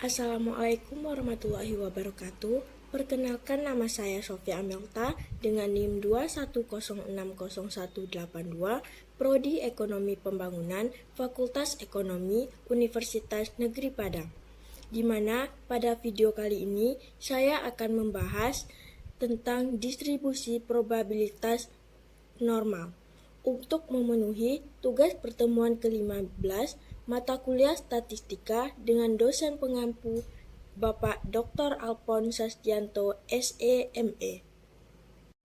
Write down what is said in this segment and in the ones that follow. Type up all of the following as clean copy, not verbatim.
Assalamualaikum warahmatullahi wabarakatuh. Perkenalkan, nama saya Sofia Amelta dengan NIM 210600182, Prodi Ekonomi Pembangunan, Fakultas Ekonomi, Universitas Negeri Padang. Di mana pada video kali ini saya akan membahas tentang distribusi probabilitas normal. Untuk memenuhi tugas pertemuan ke-15 mata kuliah statistika dengan dosen pengampu Bapak Dr. Alpon Sasdianto, SEME.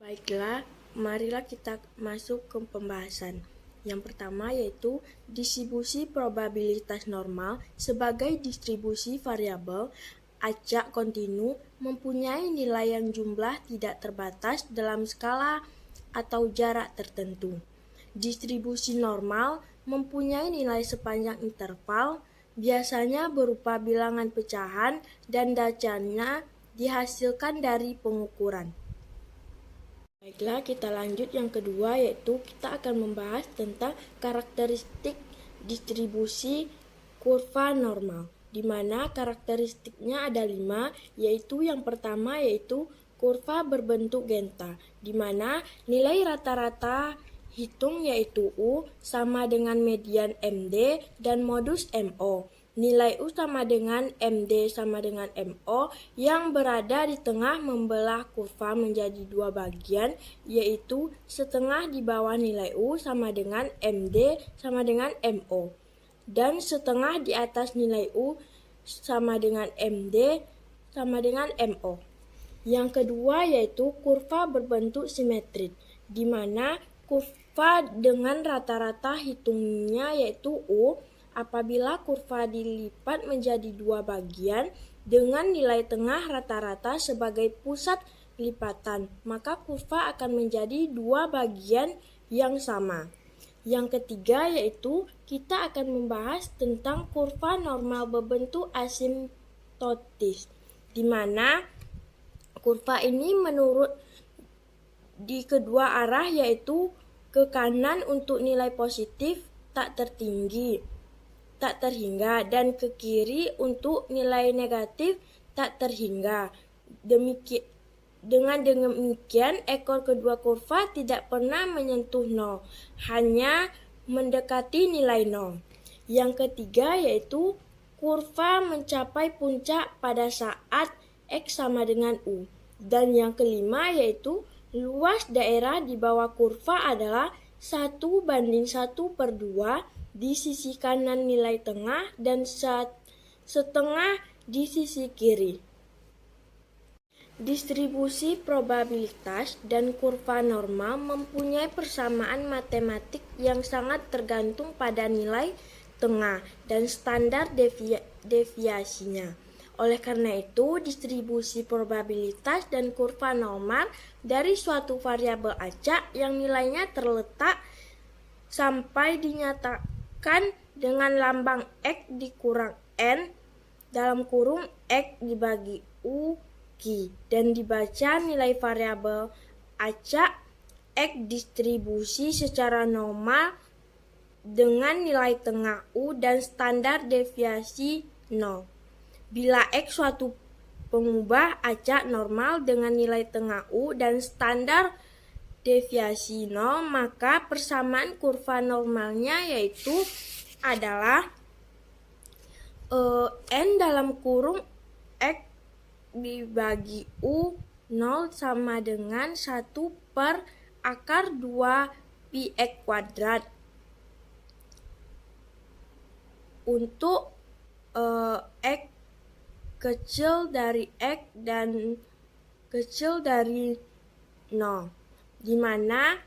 Baiklah, marilah kita masuk ke pembahasan. Yang pertama yaitu distribusi probabilitas normal sebagai distribusi variabel acak kontinu mempunyai nilai yang jumlah tidak terbatas dalam skala atau jarak tertentu. Distribusi normal mempunyai nilai sepanjang interval, biasanya berupa bilangan pecahan dan datanya dihasilkan dari pengukuran. Baiklah, kita lanjut yang kedua, yaitu kita akan membahas tentang karakteristik distribusi kurva normal, di mana karakteristiknya ada 5, yaitu yang pertama yaitu kurva berbentuk genta, di mana nilai rata-rata hitung yaitu U sama dengan median MD dan modus MO. Nilai U sama dengan MD sama dengan MO yang berada di tengah membelah kurva menjadi dua bagian, yaitu setengah di bawah nilai U sama dengan MD sama dengan MO dan setengah di atas nilai U sama dengan MD sama dengan MO. Yang kedua yaitu kurva berbentuk simetrik, di mana kurva dengan rata-rata hitungnya yaitu U. Apabila kurva dilipat menjadi dua bagian dengan nilai tengah rata-rata sebagai pusat lipatan, maka kurva akan menjadi dua bagian yang sama. Yang ketiga yaitu kita akan membahas tentang kurva normal berbentuk asimptotis, di mana kurva ini menurut di kedua arah, yaitu ke kanan untuk nilai positif tak terhingga dan ke kiri untuk nilai negatif tak terhingga. Dengan demikian ekor kedua kurva tidak pernah menyentuh nol, hanya mendekati nilai nol. Yang ketiga yaitu kurva mencapai puncak pada saat X sama dengan U. Dan yang kelima yaitu luas daerah di bawah kurva adalah 1:1/2 di sisi kanan nilai tengah dan setengah di sisi kiri. Distribusi probabilitas dan kurva normal mempunyai persamaan matematik yang sangat tergantung pada nilai tengah dan standar deviasinya. Oleh karena itu, distribusi probabilitas dan kurva normal dari suatu variabel acak yang nilainya terletak sampai dinyatakan dengan lambang X dikurang N dalam kurung X dibagi U Q dan dibaca nilai variabel acak X distribusi secara normal dengan nilai tengah U dan standar deviasi 0. Bila X suatu pengubah acak normal dengan nilai tengah U dan standar deviasi 0, maka persamaan kurva normalnya yaitu adalah N dalam kurung X dibagi U 0 sama dengan 1/2 pi X kuadrat. Untuk X kecil dari X dan kecil dari 0, di mana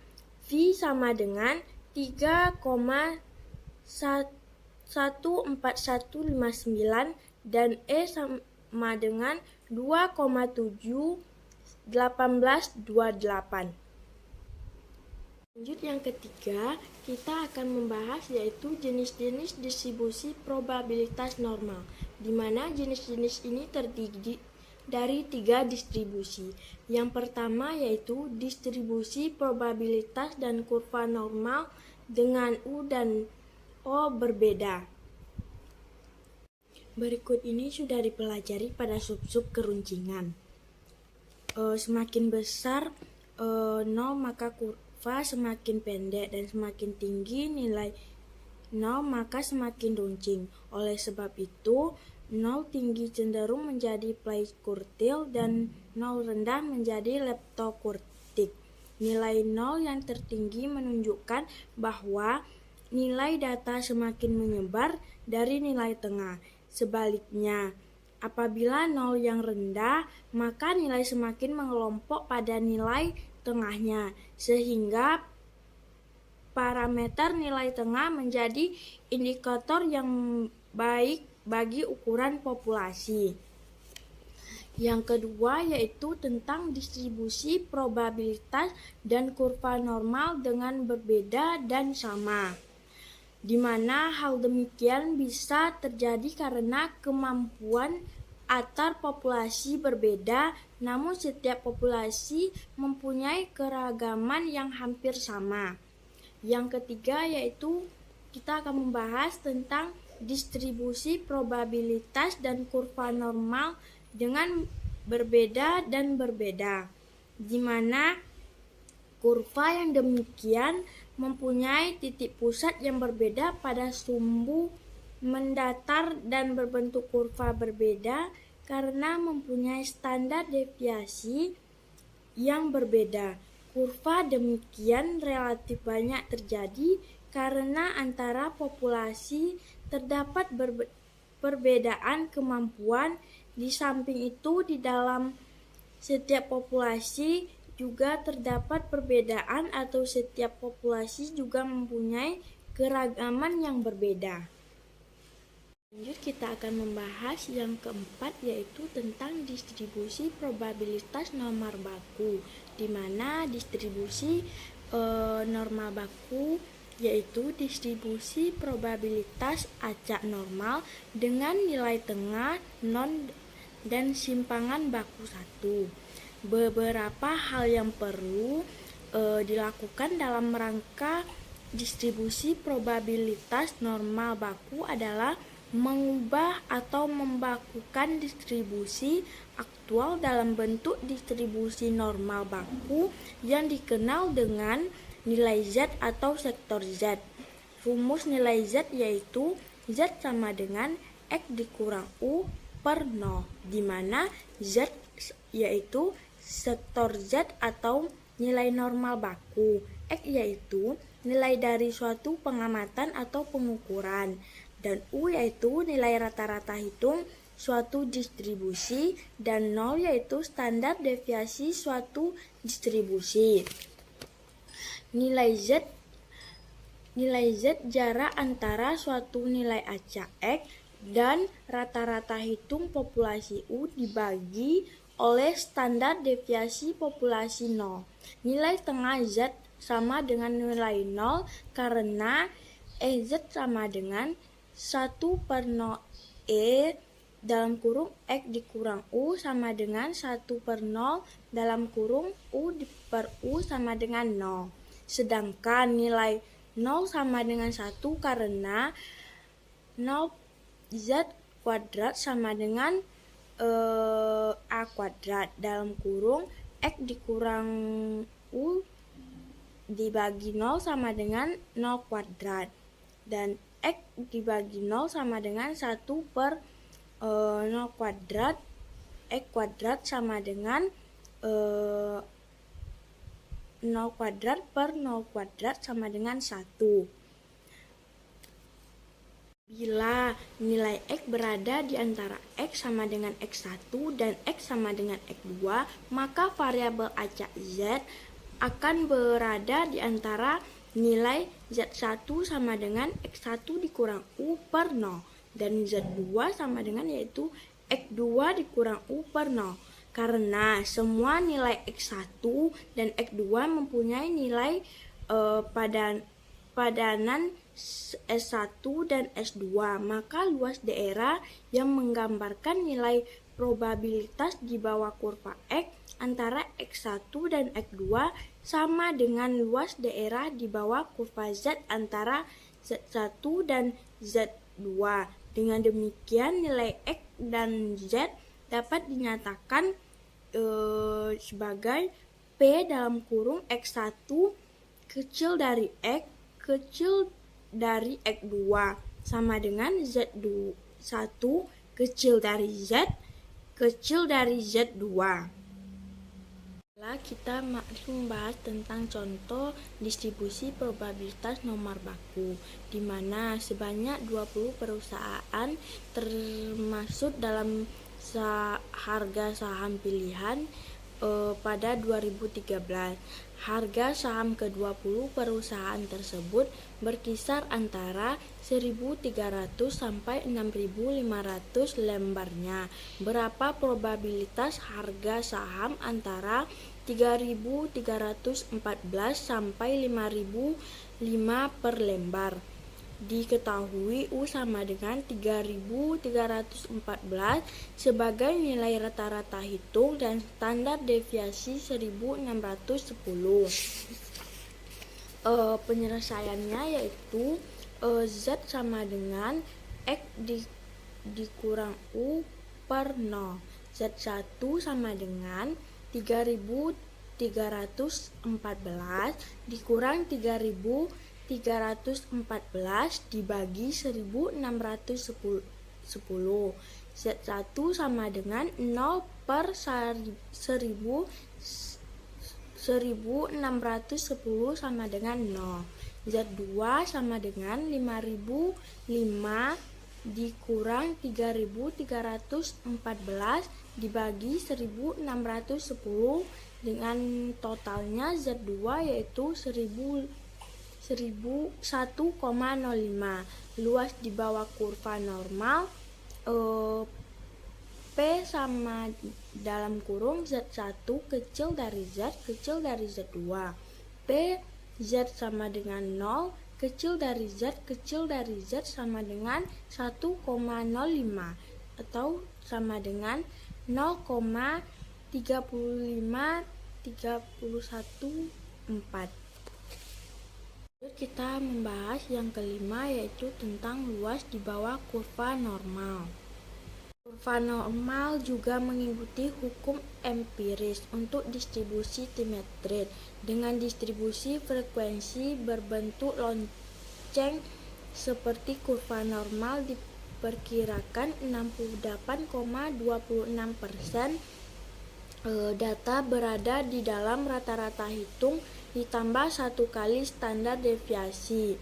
V sama dengan 3,14159 dan E sama dengan 2,71828. Lanjut yang ketiga, kita akan membahas yaitu jenis-jenis distribusi probabilitas normal, di mana jenis-jenis ini terdiri dari 3 distribusi. Yang pertama yaitu distribusi probabilitas dan kurva normal dengan U dan O berbeda. Berikut ini sudah dipelajari pada sub-sub keruncingan. Semakin besar 0 maka kurva semakin pendek dan semakin tinggi nilai 0 maka semakin runcing. Oleh sebab itu 0 tinggi cenderung menjadi pleistocurtil dan 0 rendah menjadi leptokurtik. Nilai 0 yang tertinggi menunjukkan bahwa nilai data semakin menyebar dari nilai tengah. Sebaliknya, apabila 0 yang rendah, maka nilai semakin mengelompok pada nilai tengahnya, sehingga parameter nilai tengah menjadi indikator yang baik bagi ukuran populasi. Yang kedua yaitu tentang distribusi probabilitas dan kurva normal dengan berbeda dan sama, di mana hal demikian bisa terjadi karena kemampuan antar populasi berbeda, namun setiap populasi mempunyai keragaman yang hampir sama. Yang ketiga yaitu kita akan membahas tentang distribusi probabilitas dan kurva normal dengan berbeda dan berbeda, di mana kurva yang demikian mempunyai titik pusat yang berbeda pada sumbu mendatar dan berbentuk kurva berbeda karena mempunyai standar deviasi yang berbeda. Kurva demikian relatif banyak terjadi karena antara populasi terdapat perbedaan kemampuan. Di samping itu, di dalam setiap populasi juga terdapat perbedaan atau setiap populasi juga mempunyai keragaman yang berbeda. Lanjut, kita akan membahas yang keempat yaitu tentang distribusi probabilitas normal baku, di mana distribusi normal baku yaitu distribusi probabilitas acak normal dengan nilai tengah, non dan simpangan baku 1. Beberapa hal yang perlu dilakukan dalam rangka distribusi probabilitas normal baku adalah mengubah atau membakukan distribusi aktual dalam bentuk distribusi normal baku yang dikenal dengan nilai Z atau sektor Z. Rumus nilai Z yaitu Z sama dengan X dikurang U per 0, di mana Z yaitu sektor Z atau nilai normal baku, X yaitu nilai dari suatu pengamatan atau pengukuran, dan U yaitu nilai rata-rata hitung suatu distribusi, dan 0 yaitu standar deviasi suatu distribusi. Nilai Z jarak antara suatu nilai acak X dan rata-rata hitung populasi U dibagi oleh standar deviasi populasi 0. Nilai tengah Z sama dengan nilai 0 karena EZ sama dengan 1 per 0 E dalam kurung X dikurang U sama dengan 1 per 0 dalam kurung U per U sama dengan 0. Sedangkan nilai 0 sama dengan 1 karena 0 Z kuadrat sama dengan A kuadrat dalam kurung X dikurang U dibagi 0 sama dengan 0 kuadrat, dan X dibagi 0 sama dengan 1 per 0 kuadrat, X kuadrat sama dengan 0 kuadrat per 0 kuadrat sama dengan 1. Bila nilai X berada di antara X sama dengan X1 dan X sama dengan X2, maka variabel acak Z akan berada di antara nilai Z1 sama dengan X1 dikurang U per 0 dan Z2 sama dengan yaitu X2 dikurang U per 0. Karena semua nilai X1 dan X2 mempunyai nilai padanan S1 dan S2, maka luas daerah yang menggambarkan nilai probabilitas di bawah kurva X antara X1 dan X2 sama dengan luas daerah di bawah kurva Z antara Z1 dan Z2. Dengan demikian, nilai X dan Z dapat dinyatakan sebagai P dalam kurung X1 kecil dari X kecil dari X2 sama dengan Z1 kecil dari Z kecil dari Z2. Kita membahas tentang contoh distribusi probabilitas nomor baku, di mana sebanyak 20 perusahaan termasuk dalam harga saham pilihan pada 2013. Harga saham ke-20 perusahaan tersebut berkisar antara 1.300 sampai 6.500 lembarnya. Berapa probabilitas harga saham antara 3.314 sampai 5.005 per lembar? Diketahui U sama dengan 3.314 sebagai nilai rata-rata hitung dan standar deviasi 1.610. Penyelesaiannya yaitu Z sama dengan X dikurang U per 0. Z1 sama dengan 3.314 dikurang 3.314 dibagi 1.610. Z1 sama dengan 0 per 1.610 sama dengan 0. Z2 sama dengan 5.005 dikurang 3.314 dibagi 1.610 dengan totalnya Z2 yaitu 1,05. Luas di bawah kurva normal P sama dalam kurung Z1 kecil dari Z kecil dari Z2. P Z sama dengan 0 kecil dari Z kecil dari Z sama dengan 1,05 atau sama dengan 0,35314. Kita membahas yang kelima yaitu tentang luas di bawah kurva normal. Kurva normal juga mengikuti hukum empiris untuk distribusi simetris dengan distribusi frekuensi berbentuk lonceng seperti kurva normal diperkirakan 68,26% data berada di dalam rata-rata hitung ditambah 1 kali standar deviasi.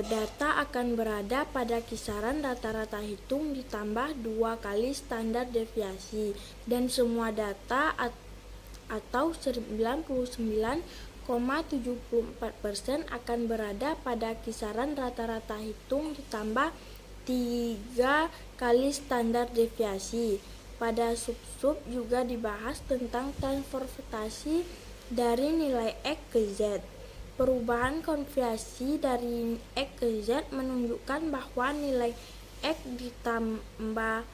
Data akan berada pada kisaran rata-rata hitung ditambah 2 kali standar deviasi dan semua data atau 99,74% akan berada pada kisaran rata-rata hitung ditambah 3 kali standar deviasi. Pada sub-sub juga dibahas tentang transformasi dari nilai X ke Z. Perubahan konversi dari X ke Z menunjukkan bahwa nilai X ditambah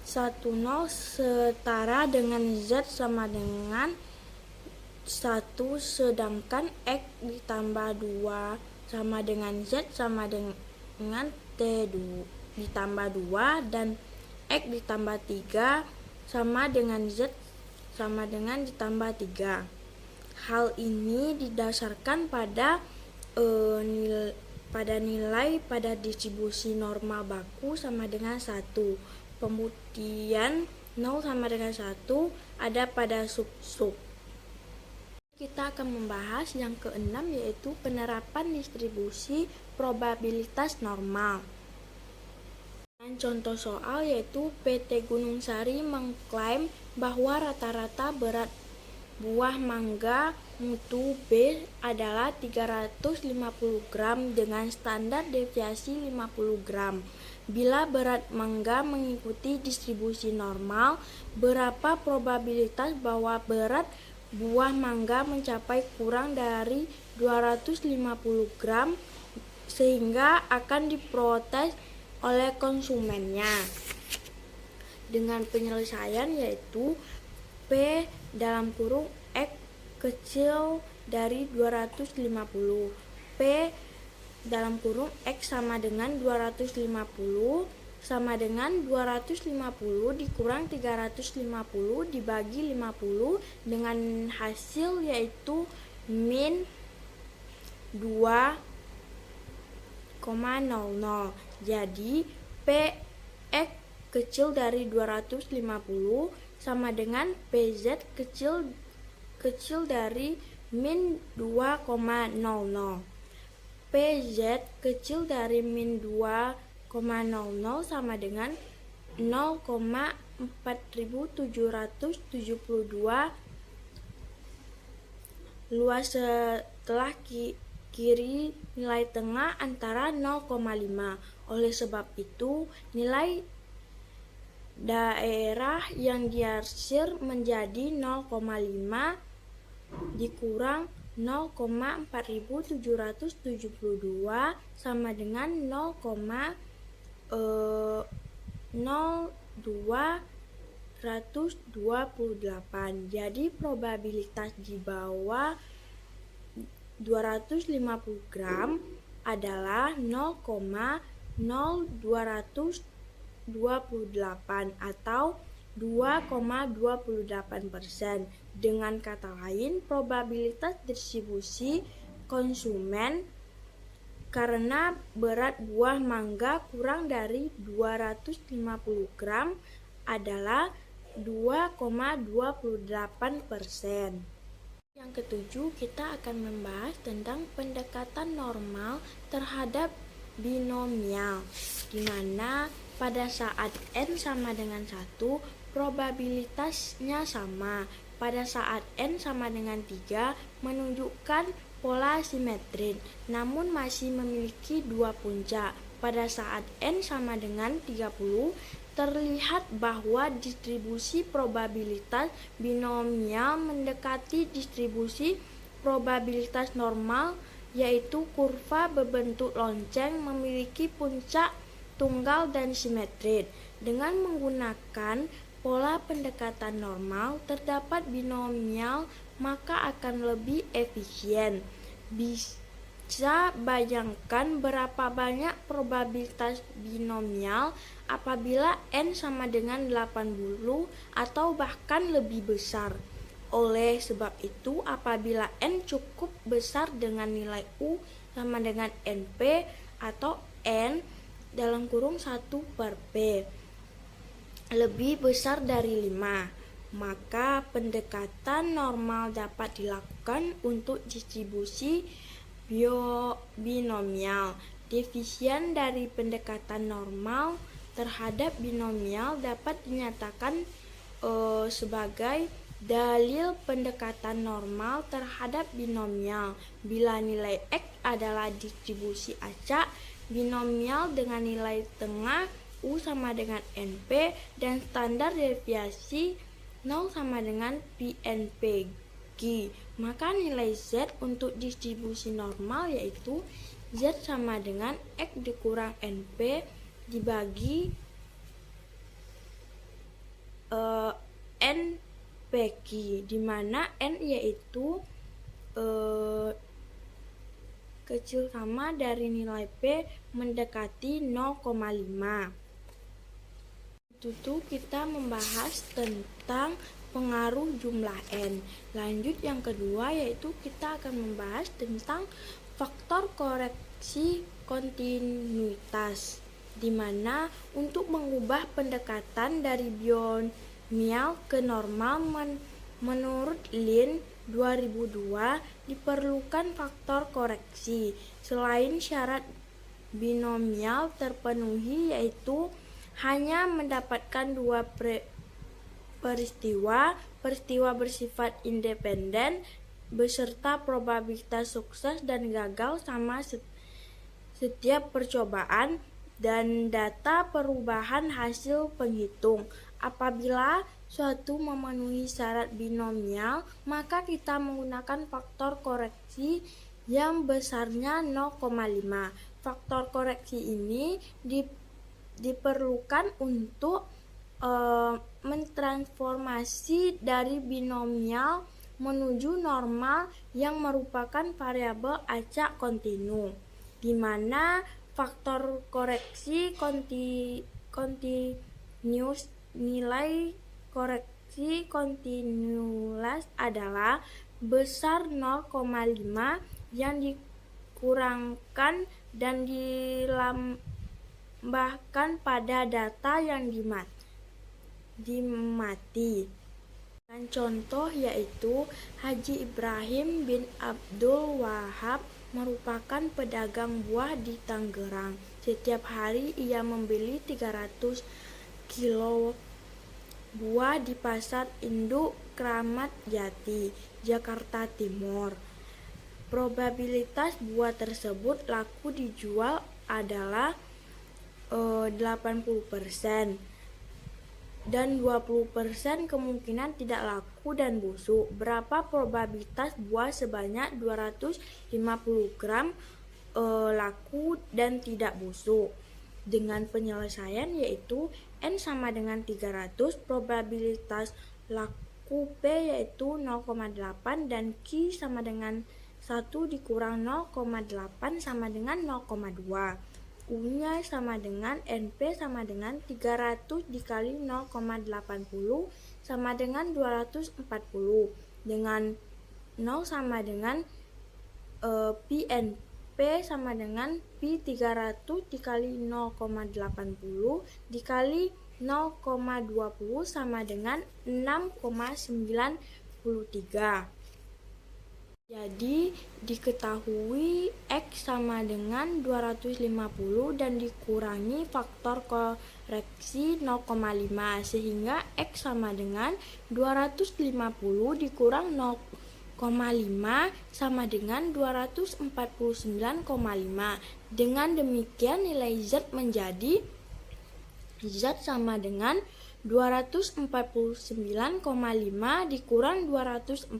10 setara dengan Z sama dengan 1, sedangkan X ditambah 2 sama dengan Z sama dengan T ditambah 2 dan X ditambah 3 sama dengan Z sama dengan ditambah 3. Hal ini didasarkan pada nilai pada distribusi normal baku sama dengan 1. Kemudian 0 sama dengan 1 ada pada sub-sub. Kita akan membahas yang keenam yaitu penerapan distribusi probabilitas normal. Contoh soal yaitu PT Gunung Sari mengklaim bahwa rata-rata berat buah mangga mutu B adalah 350 gram dengan standar deviasi 50 gram. Bila berat mangga mengikuti distribusi normal, berapa probabilitas bahwa berat buah mangga mencapai kurang dari 250 gram sehingga akan diprotes oleh konsumennya? Dengan penyelesaian yaitu P dalam kurung X kecil dari 250. P dalam kurung X sama dengan 250 sama dengan 250 dikurang 350 dibagi 50 dengan hasil yaitu min 2,00. Jadi PX kecil dari 250 sama dengan PZ kecil dari min 2,00. PZ kecil dari min 2,00 sama dengan 0,4772 luas setelah kiri nilai tengah antara 0,5. Oleh sebab itu, nilai daerah yang diarsir menjadi 0,5 dikurang 0,4772 sama dengan 0,0228. Jadi probabilitas di bawah 250 gram adalah 0,0228 atau 2,28%. Dengan kata lain, probabilitas distribusi konsumen karena berat buah mangga kurang dari 250 gram adalah 2,28%. Yang ketujuh, kita akan membahas tentang pendekatan normal terhadap binomial, di mana pada saat N sama dengan 1, probabilitasnya sama. Pada saat N sama dengan 3, menunjukkan pola simetris, namun masih memiliki dua puncak. Pada saat N sama dengan 30, terlihat bahwa distribusi probabilitas binomial mendekati distribusi probabilitas normal, yaitu kurva berbentuk lonceng memiliki puncak tunggal dan simetris. Dengan menggunakan pola pendekatan normal terdapat binomial, maka akan lebih efisien. Bisa bayangkan berapa banyak probabilitas binomial apabila N sama dengan 80 atau bahkan lebih besar. Oleh sebab itu, apabila N cukup besar dengan nilai U sama dengan NP atau N dalam kurung 1/P lebih besar dari 5, maka pendekatan normal dapat dilakukan untuk distribusi binomial. Definisi dari pendekatan normal terhadap binomial dapat dinyatakan sebagai dalil pendekatan normal terhadap binomial. Bila nilai X adalah distribusi acak binomial dengan nilai tengah U sama dengan NP dan standar deviasi 0 sama dengan PNPG, maka nilai Z untuk distribusi normal yaitu Z sama dengan X dikurang NP dibagi NPG, di mana N yaitu kecil sama dari nilai P mendekati 0,5. Itu kita membahas tentang pengaruh jumlah N. Lanjut yang kedua, yaitu kita akan membahas tentang faktor koreksi kontinuitas, di mana untuk mengubah pendekatan dari binomial ke normal menurut Lin 2002 diperlukan faktor koreksi. Selain syarat binomial terpenuhi, yaitu hanya mendapatkan dua peristiwa bersifat independen beserta probabilitas sukses dan gagal sama setiap percobaan dan data perubahan hasil penghitung. Apabila suatu memenuhi syarat binomial, maka kita menggunakan faktor koreksi yang besarnya 0,5. Faktor koreksi ini diperlukan untuk mentransformasi dari binomial menuju normal yang merupakan variabel acak kontinu. di mana faktor koreksi kontinus nilai koreksi kontinus adalah besar 0,5 yang dikurangkan dan dilambahkan pada data yang dimati. Dan contoh yaitu Haji Ibrahim bin Abdul Wahab merupakan pedagang buah di Tangerang. Setiap hari ia membeli 300 kilo buah di Pasar Induk Kramat Jati, Jakarta Timur. Probabilitas buah tersebut laku dijual adalah 80%. Dan 20% kemungkinan tidak laku dan busuk. Berapa probabilitas buah sebanyak 250 gram laku dan tidak busuk? Dengan penyelesaian yaitu N sama dengan 300, probabilitas laku P yaitu 0,8 dan Q sama dengan 1 dikurang 0,8 sama dengan 0,2. U-nya sama dengan NP sama dengan 300 dikali 0,80 sama dengan 240. Dengan 0 sama dengan PNP sama dengan P 300 dikali 0,80 dikali 0,20 sama dengan 6,93. Jadi diketahui X sama dengan 250 dan dikurangi faktor koreksi 0,5 sehingga X sama dengan 250 dikurang 0,5 sama dengan 249,5. Dengan demikian nilai Z menjadi Z sama dengan 249,5 dikurang 240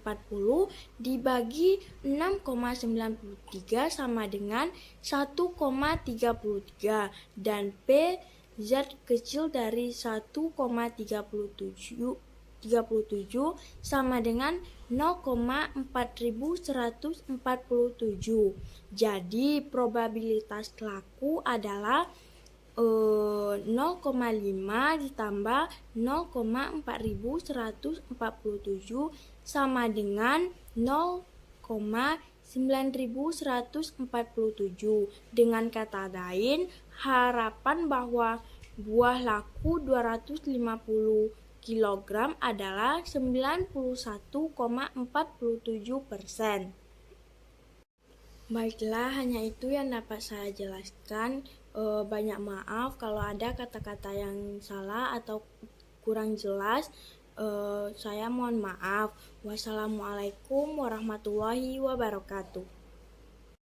dibagi 6,93 sama dengan 1,33 dan P Z kecil dari 1,37 sama dengan 0,4147. Jadi probabilitas laku adalah 0,5 ditambah 0,4147 sama dengan 0,9147. Dengan kata lain, harapan bahwa buah laku 250 kg adalah 91,47%. Baiklah, hanya itu yang dapat saya jelaskan. Banyak maaf kalau ada kata-kata yang salah atau kurang jelas. Saya mohon maaf. Wassalamualaikum warahmatullahi wabarakatuh.